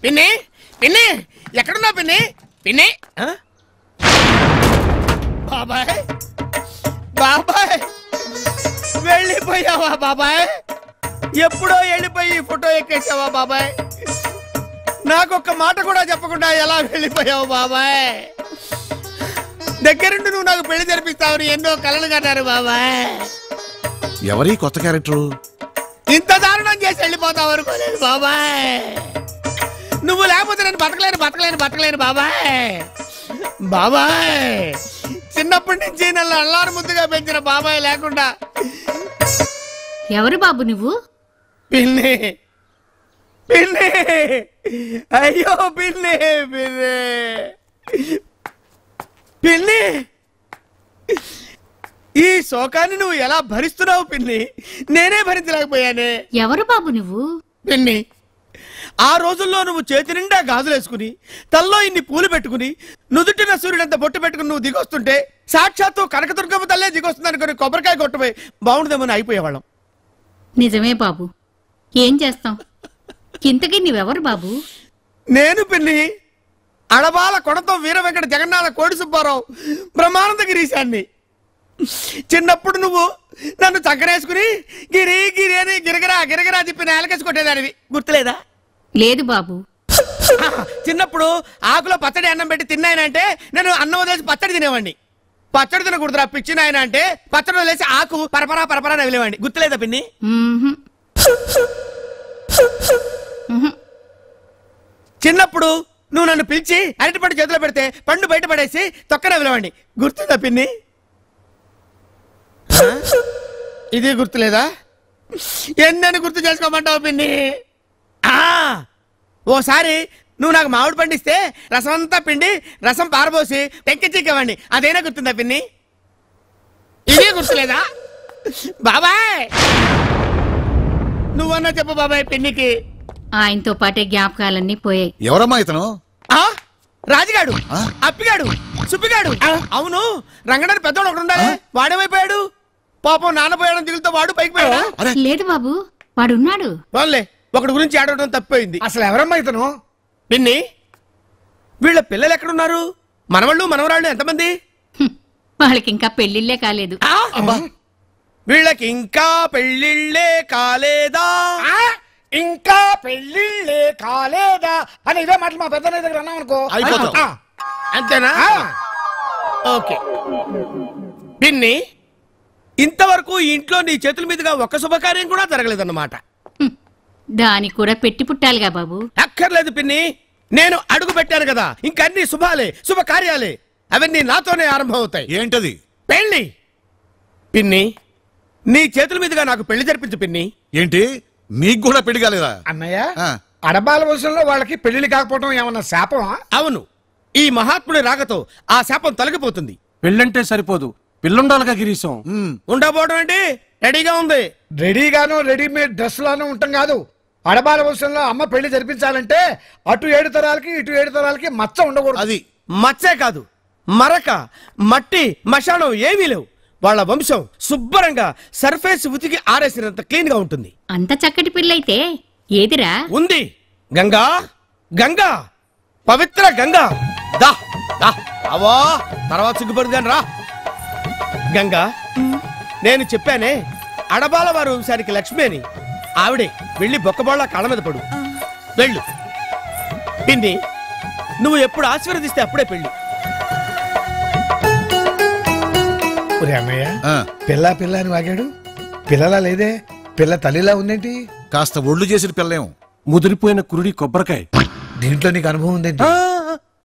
పిన్ని పిన్ని ఎక్కడున్నావు పిన్ని పిన్ని బాబాయ్ బాబాయ్ వెళ్ళిపోయావా బాబాయ్? ఎప్పుడో వెళ్ళిపోయి ఫోటో ఎక్కేసావా బాబాయ్? నాకొక్క మాట కూడా చెప్పకుండా ఎలా వెళ్ళిపోయావు బాబాయ్? దగ్గరుండి నువ్వు నాకు పెళ్లి జరిపిస్తావని ఎన్నో కలలు కన్నారు బాబాయ్. ఎవరి కొత్త క్యారెక్టరు? ఇంత దారుణం చేసి వెళ్ళిపోతావు అనుకోలేదు బాబాయ్. నువ్వు లేకపోతే నేను బతకలేను బాబాయ్. బాబాయ్ చిన్నప్పటి నుంచి నన్ను అల్లారు ముద్దుగా పెంచిన బాబాయ్ లేకుండా. ఎవరు బాబు నువ్వు? పిన్ని పిన్ని అయ్యో పిన్ని పిన్ని పిన్ని ఈ శోకాన్ని నువ్వు ఎలా భరిస్తున్నావు పిన్ని? నేనే భరించలేకపోయానే. ఎవరు బాబు నువ్వు? పిన్ని ఆ రోజుల్లో నువ్వు చేతి నిండా గాజులేసుకుని తల్లో ఇన్ని పూలు పెట్టుకుని నుదుటిన సూర్యుడంత బొట్టు పెట్టుకుని నువ్వు దిగొస్తుంటే సాక్షాత్తు కనకదుర్గమ్మ తల్లే దిగొస్తుంది అనుకుని కొబ్బరికాయ కొట్టపోయి బాగుండదేమని అయిపోయేవాళ్ళం. నిజమే బాబు, ఏం చేస్తాం. ఇంతకీ నువ్వెవరు బాబు? నేను పిన్ని అడబాల కొడతో వీర వెంకట జగన్నాథ కోడి సుబ్బారావు బ్రహ్మానంద గిరీశాన్ని. చిన్నప్పుడు నువ్వు నన్ను చక్కరేసుకుని గిరి గిరి అని గిరగరా గిరగరా చెప్పి నేలకేసి కొట్టేదానివి, గుర్తులేదా? లేదు బాబు. చిన్నప్పుడు ఆకులో పచ్చడి అన్నం పెట్టి తిన్నాయనంటే నేను అన్నం వదిలేసి పచ్చడి తినేవాడిని. పచ్చడి తినకూడదురా పిచ్చి నాయన అంటే పచ్చడి వదిలేసి ఆకు పరపరా పరపరా నవ్విలేవాడిని, గుర్తులేదా పిన్ని? చిన్నప్పుడు నువ్వు నన్ను పిలిచి అరటిపండు చేతిలో పెడితే పండు బయట పడేసి తొక్క నవ్విలేవాడిని, గుర్తుందా పిన్ని? ఇది గుర్తులేదా? ఎన్నని గుర్తు చేసుకోమంటావు పిన్ని? ఓసారి నువ్వు నాకు మామిడి పండిస్తే రసం అంతా పిండి రసం పారబోసి టెక్కిచ్చిక్కేవాడిని, అదేనా గుర్తుందా పిన్ని? ఇదే గుర్తులేదా? బాబాయ్ నువ్వన్నా చెప్పు బాబాయ్ పిన్నికి. ఆయనతో పాటే జ్ఞాపకాలన్నీ పోయాయి. ఎవరమ్మా ఇతను? రాజుగాడు, అప్పిగాడు, సుప్పిగాడు. అవును, రంగడానికి పెద్దవాడు ఒకడు ఉండాలి, వాడేమైపోయాడు? పాపం నాన్నపోయాడని దిగులుతో వాడు పైకి పోయాడా? లేదు బాబు, వాడున్నాడు. వాళ్ళే ఒకటి గురించి ఆడటం తప్పిపోయింది. అసలు ఎవరమ్మా ఇతను? పిన్ని వీళ్ళ పిల్లలు ఎక్కడున్నారు? మనవాళ్ళు మనవరాళ్ళు ఎంతమంది? వాళ్ళకి ఇంకా పెళ్లిళ్లే కాలేదు. వీళ్ళకి ఇంకా పెళ్లిళ్ళే కాలేదా? ఇంకా పెళ్లిళ్ళే కాలేదా అని ఇదే మాటలు మా పెద్ద దగ్గర అన్నాం అనుకో అయిపోతాం. అంతేనా? ఓకే పిన్ని, ఇంతవరకు ఇంట్లో నీ చేతుల మీదుగా ఒక్క శుభకార్యం కూడా జరగలేదన్నమాట. దానికి కూడా పెట్టి పుట్టాలిగా బాబు. అక్కర్లేదు పిన్ని, నేను అడుగు పెట్టాను కదా, ఇంకన్నీ శుభాలే శుభకార్యాలే. అవన్నీ నాతోనే ఆరంభం అవుతాయి. ఏంటది? పెళ్లి. పిన్ని నీ చేతుల మీదుగా నాకు పెళ్లి జరిపించు పిన్ని. ఏంటి నీకు కూడా పెళ్లి కాలేదా? అన్నయ్య, అడబాల వంశంలో వాళ్ళకి పెళ్లిళ్ళు కాకపోవడం ఏమన్నా శాపమా? అవును, ఈ మహాత్ముడి రాకతో ఆ శాపం తొలగిపోతుంది. పెళ్ళంటే సరిపోదు, పిల్లుండాలిగా గిరీశం. ఉండబోవడం అంటే రెడీగా ఉంది. రెడీగాను రెడీమేడ్ డ్రెస్ లాను ఉంటాం కాదు. అడబాల వంశంలో అమ్మ పెళ్లి జరిపించాలంటే అటు 7 తరాలకి ఇటు 7 తరాలకి మచ్చ ఉండకూడదు. అది మచ్చే కాదు, మరక మట్టి మశానం ఏమీ లేవు. వాళ్ళ వంశం శుభ్రంగా సర్ఫేస్ ఉతికి ఆరేసినంత క్లీన్ గా ఉంటుంది. అంత చక్కటి పిల్లైతే ఏదిరా? ఉంది, గంగా గంగా పవిత్ర గంగా. దా దా అవా తర్వాత సిగ్గుపడుదాను రా. గంగా నేను చెప్పానే అడబాల వారి వంశానికి లక్ష్మి అని, ఆవిడే వెళ్ళి బొక్కబోళ్ళ కాళ్ళ మీద పడు. వెళ్ళు పిన్ని, నువ్వు ఎప్పుడు ఆశీర్వదిస్తే అప్పుడే పెళ్లి. అన్నయ్య, పిల్ల పిల్ల అని వాగాడు, పిల్లలా లేదే, పిల్ల తల్లిలా ఉందేంటి? కాస్త ఒళ్ళు చేసిన పిల్లేమో. ముదిరిపోయిన కురుడి కొబ్బరికాయ. దీంట్లో నీకు అనుభవం ఉందేంటి?